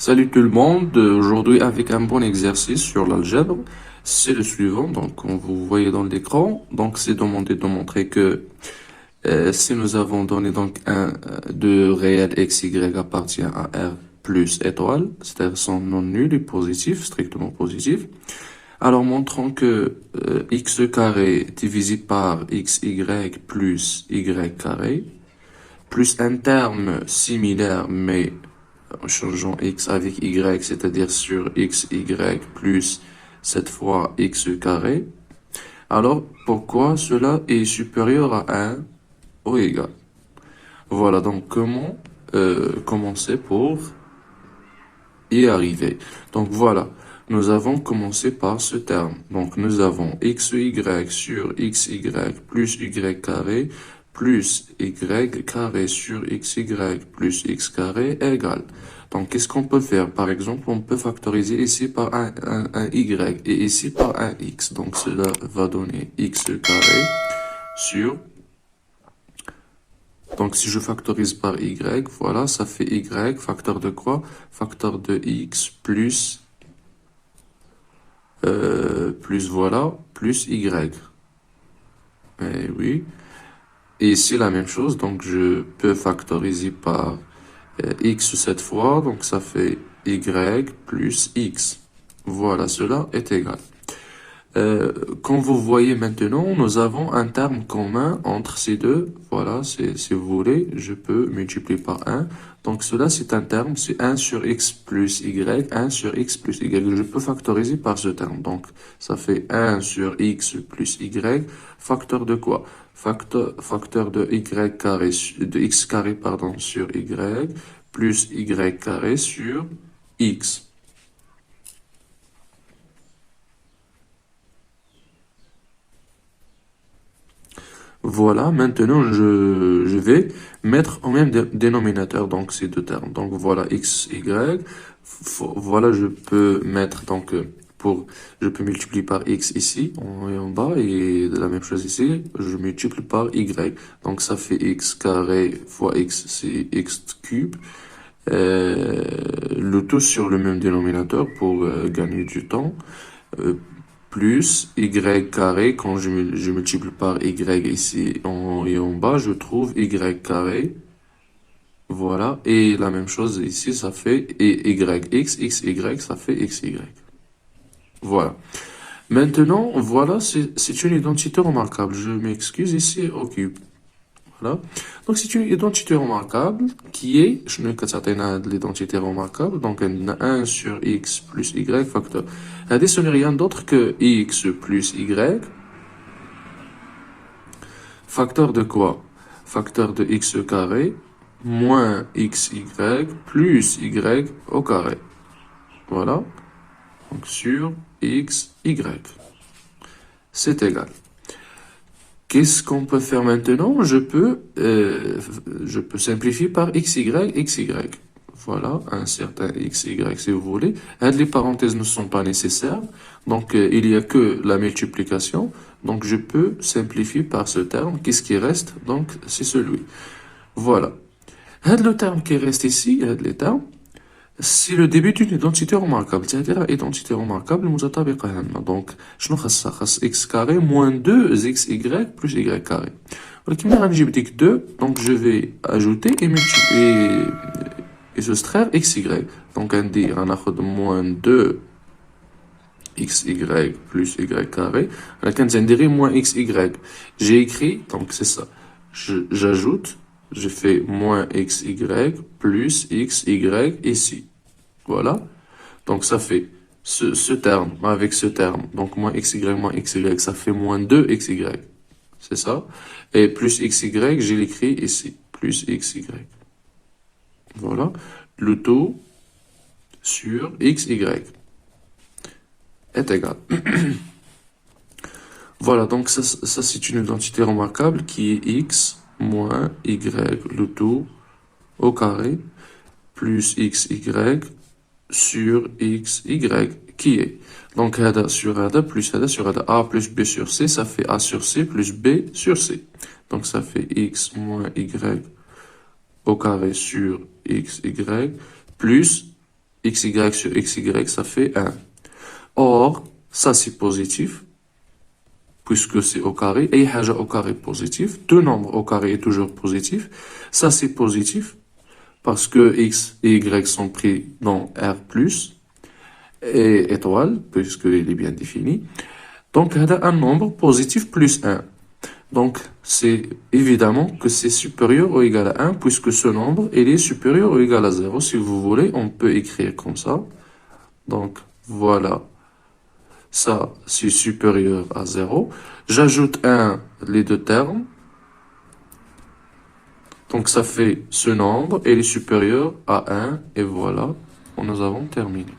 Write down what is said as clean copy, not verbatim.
Salut tout le monde, aujourd'hui avec un bon exercice sur l'algèbre, c'est le suivant, donc comme vous voyez dans l'écran, donc c'est demandé de montrer que si nous avons donné donc un de réel x, y appartient à R plus étoile, c'est-à-dire son non nul et positif, strictement positif, alors montrons que x carré divisé par xy plus y carré, plus un terme similaire mais en changeant x avec y, c'est-à-dire sur x, y plus cette fois x carré. Alors, pourquoi cela est supérieur à 1 ou égal? Voilà, donc comment commencer pour y arriver? Donc voilà, nous avons commencé par ce terme. Donc nous avons xy sur xy plus y carré plus y carré sur xy plus x carré égale. Donc qu'est-ce qu'on peut faire? Par exemple, on peut factoriser ici par un y et ici par un x. Donc cela va donner x carré sur... Donc si je factorise par y, voilà, ça fait y, facteur de quoi? Facteur de x plus voilà, plus y. Eh oui. Et ici la même chose, donc je peux factoriser par x cette fois, donc ça fait y plus x. Voilà, cela est égal. Comme vous voyez maintenant, nous avons un terme commun entre ces deux. Voilà, si vous voulez, je peux multiplier par 1. Donc cela, c'est un terme, c'est 1 sur x plus y, 1 sur x plus y. Je peux factoriser par ce terme. Donc ça fait 1 sur x plus y, facteur de quoi? Facteur de y carré, de x carré, pardon, sur y, plus y carré sur x. Voilà, maintenant je vais mettre au même dénominateur donc ces deux termes. Donc voilà x, y. Voilà, je peux mettre donc je peux multiplier par x ici en haut et en bas et de la même chose ici, je multiplie par y. Donc ça fait x carré fois x, c'est x cube. Le tout sur le même dénominateur pour gagner du temps. Euh, plus y carré, quand je multiplie par y ici en haut et en bas, je trouve y carré. Voilà. Et la même chose ici, ça fait et y, ça fait xy. Voilà. Maintenant, voilà, c'est une identité remarquable. Je m'excuse ici, occupe. Voilà. Donc c'est une identité remarquable qui est, je ne sais l'identité remarquable, donc on a 1 sur x plus y facteur. Ce n'est rien d'autre que x plus y, facteur de quoi? Facteur de x carré, moins xy plus y au carré. Voilà. Donc sur x, y. C'est égal. Qu'est-ce qu'on peut faire maintenant? Je peux simplifier par xy, xy. Voilà, un certain xy si vous voulez. Les parenthèses ne sont pas nécessaires, donc il n'y a que la multiplication. Donc je peux simplifier par ce terme. Qu'est-ce qui reste? Donc c'est celui. Voilà. Le terme qui reste ici, les termes, c'est le début d'une identité remarquable. C'est-à-dire identité remarquable متطابقة هنا. Donc شنو خاصها؟ خاص x carré moins 2xy plus y carré. ولكن ملي غنجيب ديك 2, donc je vais ajouter et multiplier et soustraire xy. Donc عندي غناخد moins 2 xy plus y carré. ولكن عندي غير moins xy. J'ai écrit, donc c'est ça. J'ajoute, je fais moins xy plus xy ici. Voilà. Donc ça fait ce terme avec ce terme. Donc moins xy, ça fait moins 2xy. C'est ça. Et plus xy, j'ai l'écrit ici. Plus xy. Voilà. Le tout sur xy est égal. Voilà, donc ça c'est une identité remarquable qui est x moins y, le tout au carré, plus xy sur xy, qui est donc هذا sur هذا plus هذا sur هذا. A plus B sur C, ça fait A sur C plus B sur C. Donc ça fait x moins y au carré sur xy plus xy sur xy, ça fait 1. Or, ça c'est positif, puisque c'est au carré, et haja au carré positif, deux nombres au carré est toujours positif, ça c'est positif, parce que x et y sont pris dans R+, et étoile, puisqu'il est bien défini. Donc, il y a un nombre positif plus 1. Donc, c'est évidemment que c'est supérieur ou égal à 1, puisque ce nombre, il est supérieur ou égal à 0. Si vous voulez, on peut écrire comme ça. Donc, voilà. Ça, c'est supérieur à 0. J'ajoute 1, les deux termes. Donc, ça fait ce nombre, il est supérieur à 1. Et voilà, nous avons terminé.